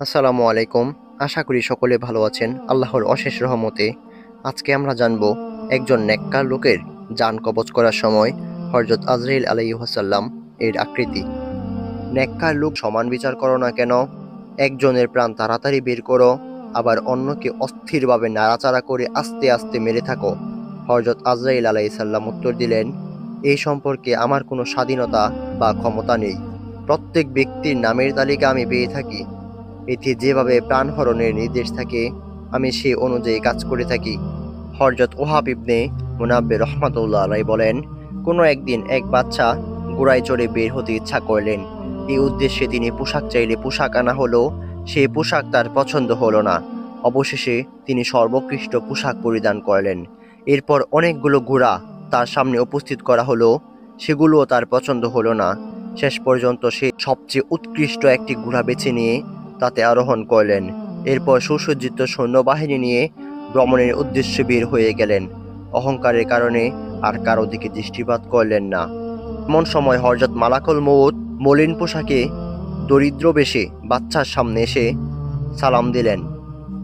আসসালামু আলাইকুম। আশা করি সকলে ভালো আছেন আল্লাহর অশেষ রহমতে। আজকে আমরা জানব একজন নেককার লোকের জান কবজ করার সময় হযরত আজরাইল আলাইহিসসালাম এর আকৃতি। নেককার লোক সমান বিচার করো না কেন? একজনের প্রাণ তাড়াতাড়ি বের করো, আবার অন্যকে অস্থিরভাবে নাড়াচাড়া করে আস্তে আস্তে মেরে থাকো। হযরত আজরাইল আলাইহিসসালাম উত্তর দিলেন, এই সম্পর্কে আমার কোনো স্বাধীনতা বা ক্ষমতা নেই। প্রত্যেক ব্যক্তির নামের তালিকা আমি পেয়ে থাকি। এতে যেভাবে প্রাণহরণের নির্দেশ থাকে আমি সে অনুযায়ী কাজ করে থাকি। হযরত ওহাব ইবনে মুনাব্বির রহমাতুল্লাহ আলাইহি বলেন, কোনো একদিন এক বাচ্চা ঘোড়ায় চড়ে বের হতে ইচ্ছা করলেন। এই উদ্দেশ্যে তিনি পোশাক চাইলে পোশাক আনা হলো, সেই পোশাক তার পছন্দ হলো না। অবশেষে তিনি সর্বোৎকৃষ্ট পোশাক পরিধান করলেন। এরপর অনেকগুলো ঘোড়া তার সামনে উপস্থিত করা হলো, সেগুলোও তার পছন্দ হলো না। শেষ পর্যন্ত সে সবচেয়ে উৎকৃষ্ট একটি ঘোড়া বেছে নিয়ে তাতে আরোহণ করলেন। এরপর সুসজ্জিত সৈন্যবাহিনী নিয়ে ভ্রমণের উদ্দেশ্যে বের হয়ে গেলেন। অহংকারের কারণে আর কারো দিকে দৃষ্টিপাত করলেন না। এমন সময় হযরত মালাকুল মউত মলিন পোশাকে দরিদ্র বেশে বাচ্চার সামনে এসে সালাম দিলেন।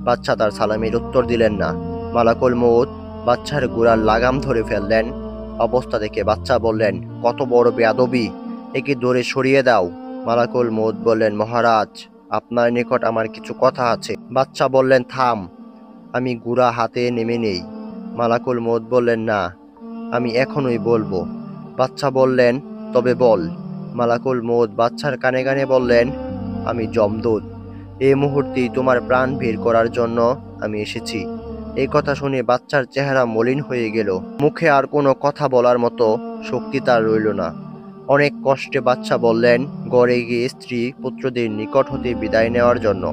বাচ্চা তার সালামের উত্তর দিলেন না। মালাকুল মউত বাচ্চার গোড়ার লাগাম ধরে ফেললেন। অবস্থা দেখে বাচ্চা বললেন, কত বড় বেয়াদবি, একে ধরে সরিয়ে দাও। মালাকুল মউত বললেন, মহারাজ, আপনার নিকট আমার কিছু কথা আছে। বাচ্চা বললেন, থাম, আমি গুড়া হাতে নেমে নেই। মালাকুল মউত বললেন, না, আমি এখনই বলবো। বাচ্চা বললেন, তবে বল। মালাকুল মউত বাচ্চার কানে কানে বললেন, আমি যমদূত, এই মুহূর্তেই তোমার প্রাণ বের করার জন্য আমি এসেছি। এই কথা শুনে বাচ্চার চেহারা মলিন হয়ে গেল। মুখে আর কোনো কথা বলার মতো শক্তি তার রইল না। অনেক কষ্টে বাচ্চা বললেন, গড়ে গিয়ে স্ত্রী পুত্রদের নিকট হতে বিদায় নেওয়ার জন্য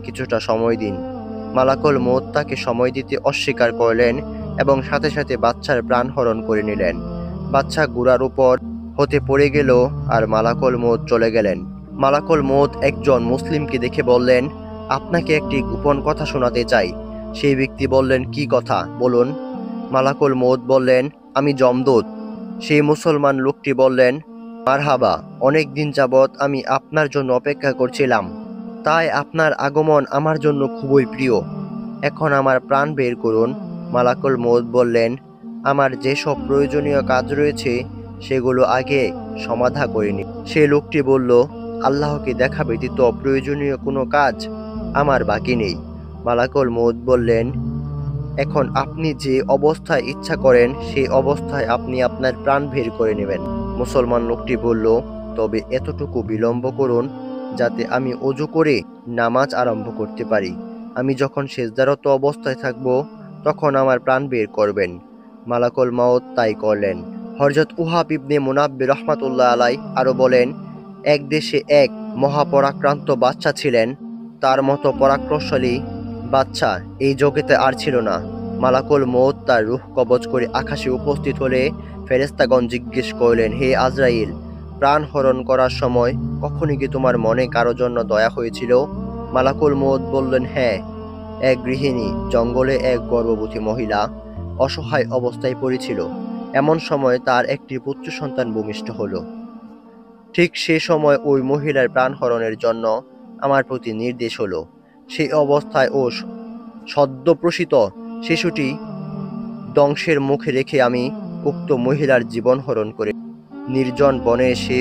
কিছুটা সময় দিন। মালাকুল মউত তাকে সময় দিতে অস্বীকার করলেন এবং সাথে সাথে বাচ্চার প্রাণ হরণ করে নিলেন। বাচ্চা ঘোড়ার উপর হতে পড়ে গেল আর মালাকুল মউত চলে গেলেন। মালাকুল মউত একজন মুসলিমকে দেখে বললেন, আপনাকে একটি গোপন কথা শোনাতে চাই। সেই ব্যক্তি বললেন, কি কথা বলুন। মালাকুল মউত বললেন, আমি যমদূত। সেই মুসলমান লোকটি বললেন, মারহাবা, অনেক দিন যাবৎ আমি আপনার জন্য অপেক্ষা করছিলাম, তাই আপনার আগমন আমার জন্য খুবই প্রিয়। এখন আমার প্রাণ বের করুন। মালাকুল মউত বললেন, আমার যেসব প্রয়োজনীয় কাজ রয়েছে সেগুলো আগে সমাধা করিনি। সে লোকটি বলল, আল্লাহকে দেখা ব্যতীত প্রয়োজনীয় কোনো কাজ আমার বাকি নেই। মালাকুল মউত বললেন, এখন আপনি যে অবস্থায় ইচ্ছা করেন সেই অবস্থায় আপনি আপনার প্রাণ বের করে নেবেন। মুসলমান লোকটি বলল, তবে এতটুকু বিলম্ব করুন যাতে আমি ওযু করে নামাজ আরম্ভ করতে পারি। আমি যখন সেজদারত অবস্থায় থাকব তখন আমার প্রাণ বের করবেন। মালাকুল মউত তাই করলেন। হযরত ওহাব ইবনে মুনাব্বির রহমাতুল্লাহ আলাইহি আরো বলেন, এক দেশে এক মহাপরাক্রান্ত বাদশা ছিলেন। তার মতো পরাক্রমশালী বাদশা এই জগতে আর ছিল না। মালাকুল মউত তার রূহ কবজ করে আকাশে উপস্থিত হলে ফেরেশতাগণ জিজ্ঞেস করলেন, হে আজরাইল, প্রাণ হরণ করার সময় কখনই কি তোমার মনে কারো জন্য দয়া হয়েছিল? মালাকুল মউত বললেন, হ্যাঁ। এক গৃহিণী জঙ্গলে এক গর্ভবতী মহিলা অসহায় অবস্থায় পড়েছিল। এমন সময় তার একটি পুত্র সন্তান ভূমিষ্ঠ হলো। ঠিক সে সময় ওই মহিলার প্রাণ হরণের জন্য আমার প্রতি নির্দেশ হলো। সেই অবস্থায় ও সদ্য প্রসূত শিশুটি ধ্বংসের মুখে রেখে আমি উক্ত মহিলার জীবন হরণ করে নির্জন বনে সে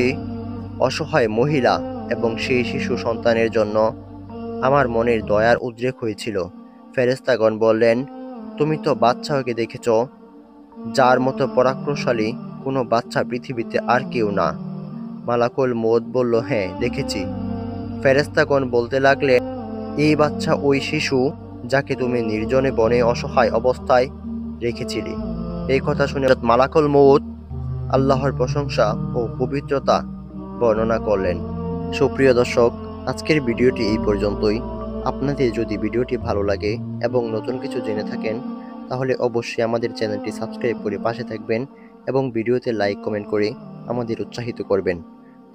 অসহায় মহিলা এবং সেই শিশু সন্তানের জন্য আমার মনের দয়ার উদ্রেক হয়েছিল। ফেরেশতাগণ বললেন, তুমি তো বাদশাহকে দেখেছ, যার মতো পরাক্রমশালী কোনো বাদশা পৃথিবীতে আর কেউ না। মালাকুল মউত বলল, হ্যাঁ, দেখেছি। ফেরেশতাগণ বলতে লাগলেন, এই বাচ্চা ওই শিশু যাকে তুমি নির্জনে বনে অসহায় অবস্থায় রেখেছিলে। এই কথা শুনে মালাকুল মউত আল্লাহর প্রশংসা ও পবিত্রতা বর্ণনা করলেন। সুপ্রিয় দর্শক, আজকের ভিডিওটি এই পর্যন্তই। আপনাদের যদি ভিডিওটি ভালো লাগে এবং নতুন কিছু জেনে থাকেন তাহলে অবশ্যই আমাদের চ্যানেলটি সাবস্ক্রাইব করে পাশে থাকবেন এবং ভিডিওতে লাইক কমেন্ট করে আমাদের উৎসাহিত করবেন।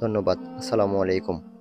ধন্যবাদ। আসসালামু আলাইকুম।